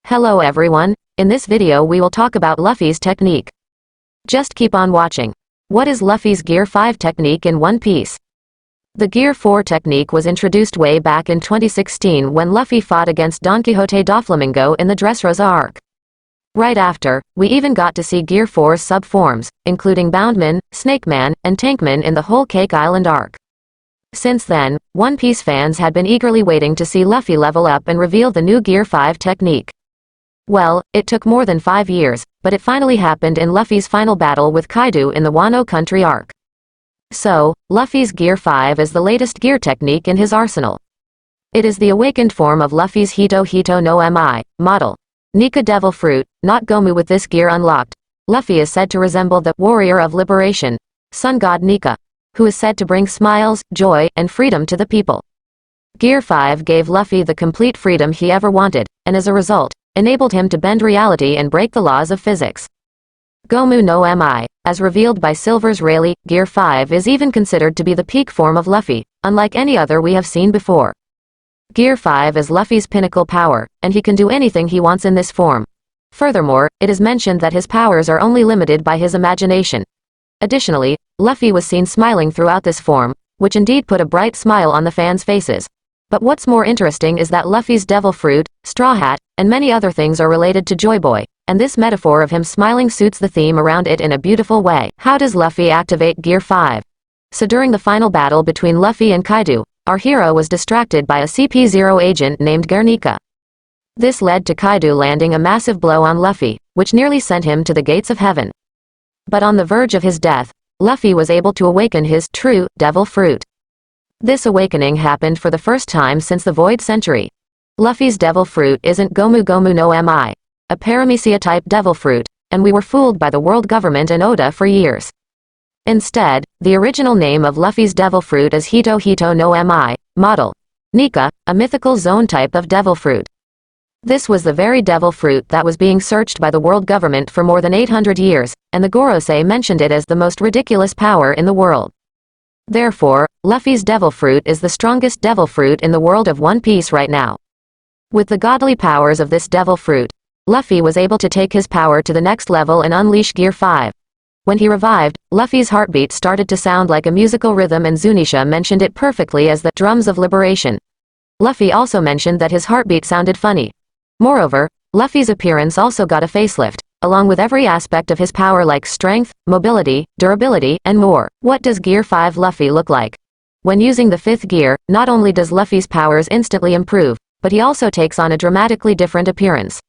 Hello everyone, in this video we will talk about Luffy's technique. Just keep on watching. What is Luffy's Gear 5 technique in One Piece? The Gear 4 technique was introduced way back in 2016 when Luffy fought against Don Quixote Doflamingo in the Dressrosa arc. Right after, we even got to see Gear 4's sub-forms, including Boundman, Snakeman, and Tankman in the whole Cake Island arc. Since then, One Piece fans had been eagerly waiting to see Luffy level up and reveal the new Gear 5 technique. Well, it took more than 5 years, but it finally happened in Luffy's final battle with Kaido in the Wano Country arc. So, Luffy's Gear 5 is the latest gear technique in his arsenal. It is the awakened form of Luffy's Hito Hito no Mi model. Nika Devil Fruit, not Gomu. With this gear unlocked, Luffy is said to resemble the warrior of liberation, sun god Nika, who is said to bring smiles, joy, and freedom to the people. Gear 5 gave Luffy the complete freedom he ever wanted, and as a result, enabled him to bend reality and break the laws of physics. Gomu no Mi, as revealed by Silver's Rayleigh, Gear 5 is even considered to be the peak form of Luffy, unlike any other we have seen before. Gear 5 is Luffy's pinnacle power, and he can do anything he wants in this form. Furthermore, it is mentioned that his powers are only limited by his imagination. Additionally, Luffy was seen smiling throughout this form, which indeed put a bright smile on the fans' faces. But what's more interesting is that Luffy's Devil Fruit, Straw Hat, and many other things are related to Joy Boy, and this metaphor of him smiling suits the theme around it in a beautiful way. How does Luffy activate Gear 5? So during the final battle between Luffy and Kaido, our hero was distracted by a CP0 agent named Guernica. This led to Kaido landing a massive blow on Luffy, which nearly sent him to the gates of heaven. But on the verge of his death, Luffy was able to awaken his true Devil Fruit. This awakening happened for the first time since the Void Century. Luffy's Devil Fruit isn't Gomu Gomu no Mi, a Paramecia-type Devil Fruit, and we were fooled by the world government and Oda for years. Instead, the original name of Luffy's Devil Fruit is Hito Hito no Mi, model. Nika, a mythical zone type of Devil Fruit. This was the very Devil Fruit that was being searched by the world government for more than 800 years, and the Gorosei mentioned it as the most ridiculous power in the world. Therefore, Luffy's Devil Fruit is the strongest Devil Fruit in the world of One Piece right now. With the godly powers of this Devil Fruit, Luffy was able to take his power to the next level and unleash Gear 5. When he revived, Luffy's heartbeat started to sound like a musical rhythm, and Zunisha mentioned it perfectly as the drums of liberation. Luffy also mentioned that his heartbeat sounded funny. Moreover, Luffy's appearance also got a facelift, along with every aspect of his power like strength, mobility, durability, and more. What does Gear 5 Luffy look like? When using the 5th gear, not only does Luffy's powers instantly improve, but he also takes on a dramatically different appearance.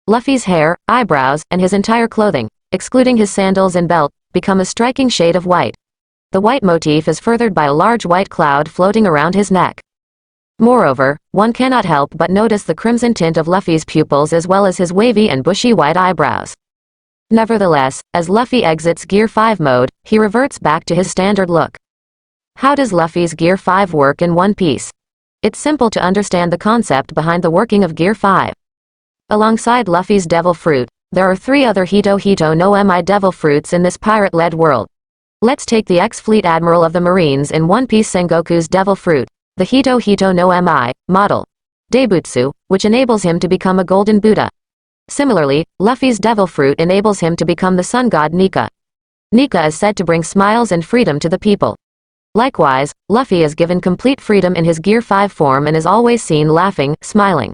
Luffy's hair, eyebrows, and his entire clothing, excluding his sandals and belt, become a striking shade of white. The white motif is furthered by a large white cloud floating around his neck. Moreover, one cannot help but notice the crimson tint of Luffy's pupils as well as his wavy and bushy white eyebrows. Nevertheless, as Luffy exits Gear 5 mode, he reverts back to his standard look. How does Luffy's Gear 5 work in One Piece? It's simple to understand the concept behind the working of Gear 5. Alongside Luffy's Devil Fruit, there are 3 other Hito Hito no Mi Devil Fruits in this pirate-led world. Let's take the ex-fleet admiral of the Marines in One Piece Sengoku's Devil Fruit, the Hito Hito no Mi model. Daibutsu, which enables him to become a golden Buddha. Similarly, Luffy's Devil Fruit enables him to become the sun god Nika. Nika is said to bring smiles and freedom to the people. Likewise, Luffy is given complete freedom in his Gear 5 form and is always seen laughing, smiling.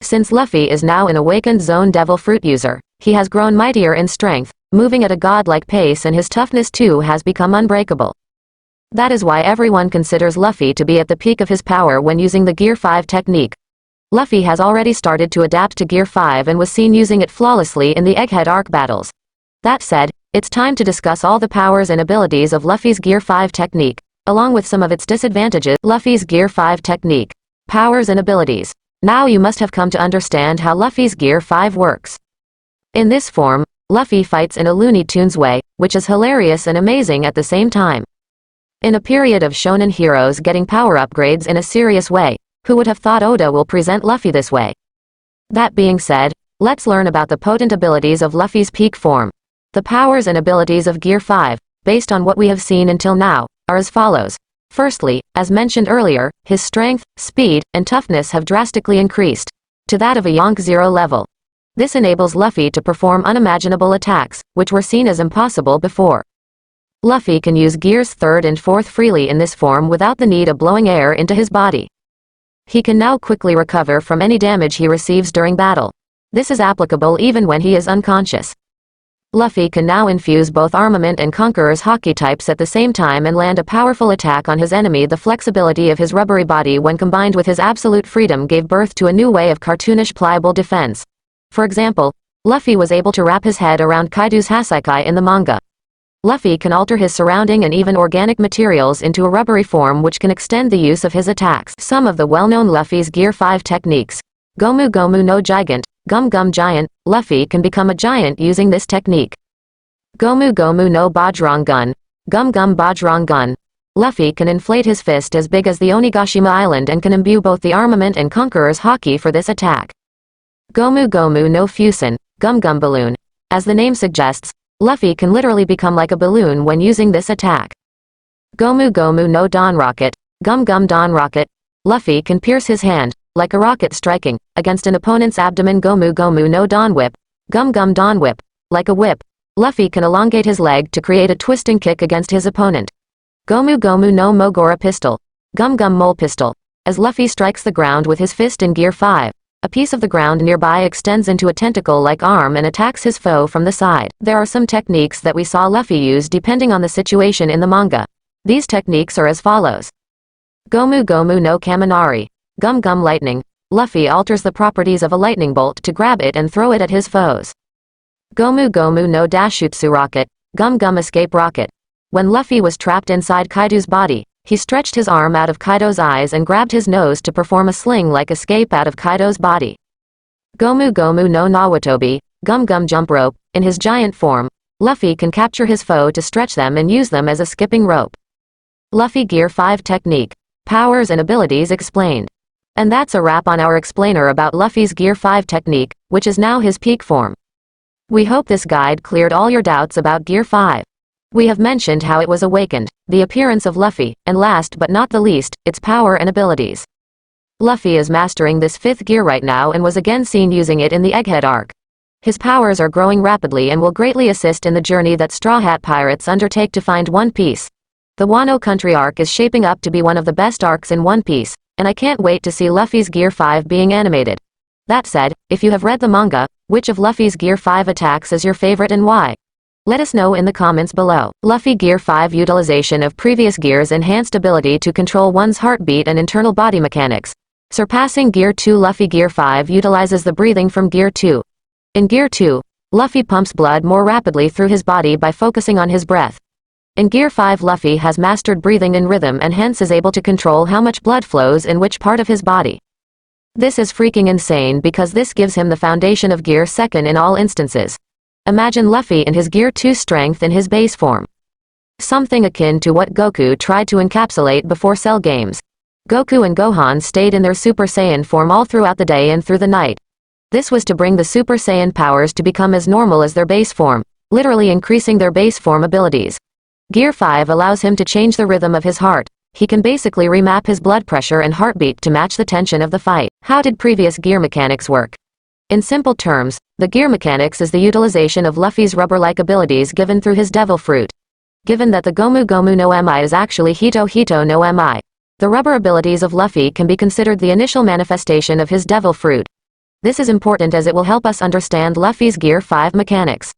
Since Luffy is now an awakened zone Devil Fruit user, he has grown mightier in strength, moving at a godlike pace, and his toughness too has become unbreakable. That is why everyone considers Luffy to be at the peak of his power when using the Gear 5 technique. Luffy has already started to adapt to Gear 5 and was seen using it flawlessly in the Egghead arc battles. That said, it's time to discuss all the powers and abilities of Luffy's Gear 5 technique, along with some of its disadvantages. Luffy's Gear 5 technique. Powers and abilities. Now you must have come to understand how Luffy's Gear 5 works. In this form, Luffy fights in a Looney Tunes way, which is hilarious and amazing at the same time. In a period of shonen heroes getting power upgrades in a serious way, who would have thought Oda will present Luffy this way? That being said, let's learn about the potent abilities of Luffy's peak form. The powers and abilities of Gear 5, based on what we have seen until now, are as follows. Firstly, as mentioned earlier, his strength, speed, and toughness have drastically increased to that of a Yonk 0 level. This enables Luffy to perform unimaginable attacks, which were seen as impossible before. Luffy can use Gears 3rd and 4th freely in this form without the need of blowing air into his body. He can now quickly recover from any damage he receives during battle. This is applicable even when he is unconscious. Luffy can now infuse both Armament and Conqueror's Haki types at the same time and land a powerful attack on his enemy. The flexibility of his rubbery body when combined with his absolute freedom gave birth to a new way of cartoonish pliable defense. For example, Luffy was able to wrap his head around Kaido's Hasaikai in the manga. Luffy can alter his surrounding and even organic materials into a rubbery form which can extend the use of his attacks. Some of the well-known Luffy's Gear 5 techniques. Gomu Gomu no Gigant, Gum Gum Giant. Luffy can become a giant using this technique. Gomu Gomu no Bajrang Gun, Gum Gum Bajrang Gun. Luffy can inflate his fist as big as the Onigashima Island and can imbue both the Armament and Conqueror's Haki for this attack. Gomu Gomu no Fusen, Gum Gum Balloon. As the name suggests, Luffy can literally become like a balloon when using this attack. Gomu Gomu no Dawn Rocket, Gum Gum Dawn Rocket. Luffy can pierce his hand, like a rocket striking, against an opponent's abdomen. Gomu Gomu no Dawn Whip, Gum Gum Dawn Whip. Like a whip, Luffy can elongate his leg to create a twisting kick against his opponent. Gomu Gomu no Mogora Pistol, Gum Gum Mole Pistol. As Luffy strikes the ground with his fist in Gear 5, a piece of the ground nearby extends into a tentacle-like arm and attacks his foe from the side. There are some techniques that we saw Luffy use depending on the situation in the manga. These techniques are as follows. Gomu Gomu no Kaminari, Gum Gum Lightning. Luffy alters the properties of a lightning bolt to grab it and throw it at his foes. Gomu Gomu no Dashutsu Rocket, Gum Gum Escape Rocket. When Luffy was trapped inside Kaido's body, he stretched his arm out of Kaido's eyes and grabbed his nose to perform a sling-like escape out of Kaido's body. Gomu Gomu no Nawatobi, Gum Gum Jump Rope. In his giant form, Luffy can capture his foe to stretch them and use them as a skipping rope. Luffy Gear 5 Technique. Powers and abilities explained. And that's a wrap on our explainer about Luffy's Gear 5 technique, which is now his peak form. We hope this guide cleared all your doubts about Gear 5. We have mentioned how it was awakened, the appearance of Luffy, and last but not the least, its power and abilities. Luffy is mastering this 5th gear right now and was again seen using it in the Egghead arc. His powers are growing rapidly and will greatly assist in the journey that Straw Hat Pirates undertake to find One Piece. The Wano Country arc is shaping up to be one of the best arcs in One Piece, and I can't wait to see Luffy's Gear 5 being animated. That said, if you have read the manga, which of Luffy's Gear 5 attacks is your favorite and why? Let us know in the comments below. Luffy Gear 5 utilization of previous gears enhanced ability to control one's heartbeat and internal body mechanics. Surpassing Gear 2. Luffy Gear 5 utilizes the breathing from Gear 2. In Gear 2, Luffy pumps blood more rapidly through his body by focusing on his breath. In Gear 5, Luffy has mastered breathing in rhythm and hence is able to control how much blood flows in which part of his body. This is freaking insane because this gives him the foundation of Gear 2 in all instances. Imagine Luffy in his Gear 2 strength in his base form. Something akin to what Goku tried to encapsulate before Cell games. Goku and Gohan stayed in their Super Saiyan form all throughout the day and through the night. This was to bring the Super Saiyan powers to become as normal as their base form, literally increasing their base form abilities. Gear 5 allows him to change the rhythm of his heart. He can basically remap his blood pressure and heartbeat to match the tension of the fight. How did previous gear mechanics work? In simple terms, the gear mechanics is the utilization of Luffy's rubber-like abilities given through his Devil Fruit. Given that the Gomu Gomu no Mi is actually Hito Hito no Mi, the rubber abilities of Luffy can be considered the initial manifestation of his Devil Fruit. This is important as it will help us understand Luffy's Gear 5 mechanics.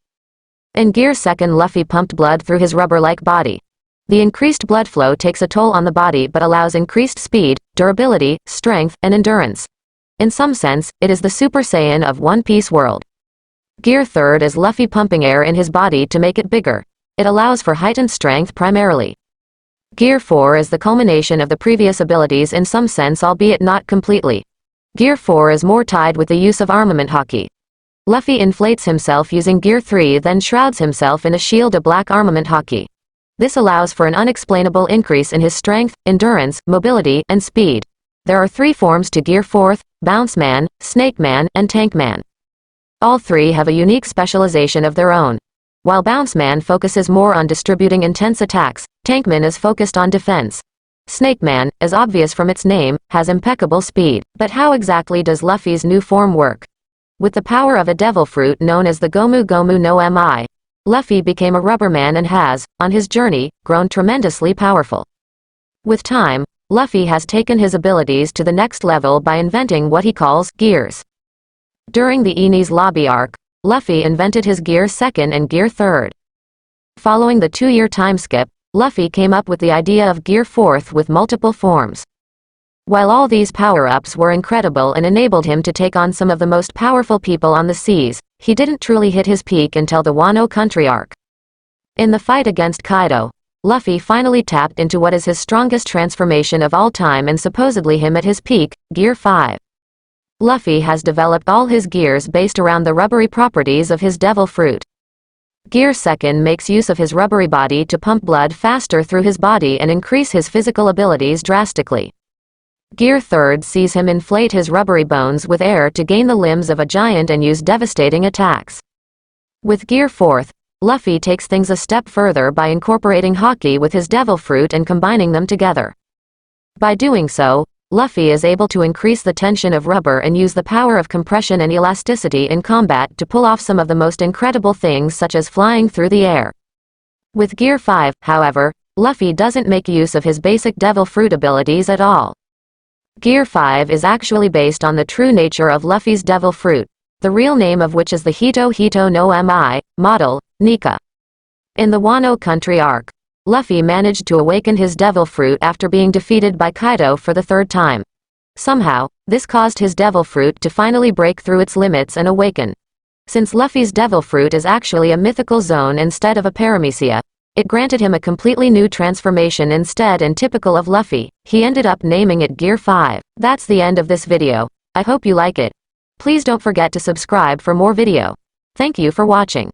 In Gear 2, Luffy pumped blood through his rubber-like body. The increased blood flow takes a toll on the body but allows increased speed, durability, strength, and endurance. In some sense, it is the Super Saiyan of One Piece world. Gear 3 is Luffy pumping air in his body to make it bigger. It allows for heightened strength primarily. Gear 4 is the culmination of the previous abilities in some sense, albeit not completely. Gear 4 is more tied with the use of armament haki. Luffy inflates himself using Gear 3 then shrouds himself in a shield of black armament haki. This allows for an unexplainable increase in his strength, endurance, mobility, and speed. There are 3 forms to Gear 4, Bounce Man, Snake Man, and Tank Man. All 3 have a unique specialization of their own. While Bounce Man focuses more on distributing intense attacks, Tank Man is focused on defense. Snake Man, as obvious from its name, has impeccable speed. But how exactly does Luffy's new form work? With the power of a devil fruit known as the Gomu Gomu no Mi, Luffy became a rubberman and has, on his journey, grown tremendously powerful. With time, Luffy has taken his abilities to the next level by inventing what he calls gears. During the Enies Lobby arc, Luffy invented his Gear 2nd and Gear 3rd. Following the 2-year time skip, Luffy came up with the idea of Gear 4th with multiple forms. While all these power-ups were incredible and enabled him to take on some of the most powerful people on the seas, he didn't truly hit his peak until the Wano Country arc. In the fight against Kaido, Luffy finally tapped into what is his strongest transformation of all time and supposedly him at his peak, Gear 5. Luffy has developed all his gears based around the rubbery properties of his devil fruit. Gear 2nd makes use of his rubbery body to pump blood faster through his body and increase his physical abilities drastically. Gear 3rd sees him inflate his rubbery bones with air to gain the limbs of a giant and use devastating attacks. With Gear 4th, Luffy takes things a step further by incorporating Haki with his devil fruit and combining them together. By doing so, Luffy is able to increase the tension of rubber and use the power of compression and elasticity in combat to pull off some of the most incredible things such as flying through the air. With Gear 5, however, Luffy doesn't make use of his basic devil fruit abilities at all. Gear 5 is actually based on the true nature of Luffy's devil fruit, the real name of which is the Hito Hito no Mi, model, Nika. In the Wano Country arc, Luffy managed to awaken his devil fruit after being defeated by Kaido for the 3rd time. Somehow, this caused his devil fruit to finally break through its limits and awaken. Since Luffy's devil fruit is actually a mythical zone instead of a paramecia, it granted him a completely new transformation instead, and typical of Luffy, he ended up naming it Gear 5. That's the end of this video. I hope you like it. Please don't forget to subscribe for more video. Thank you for watching.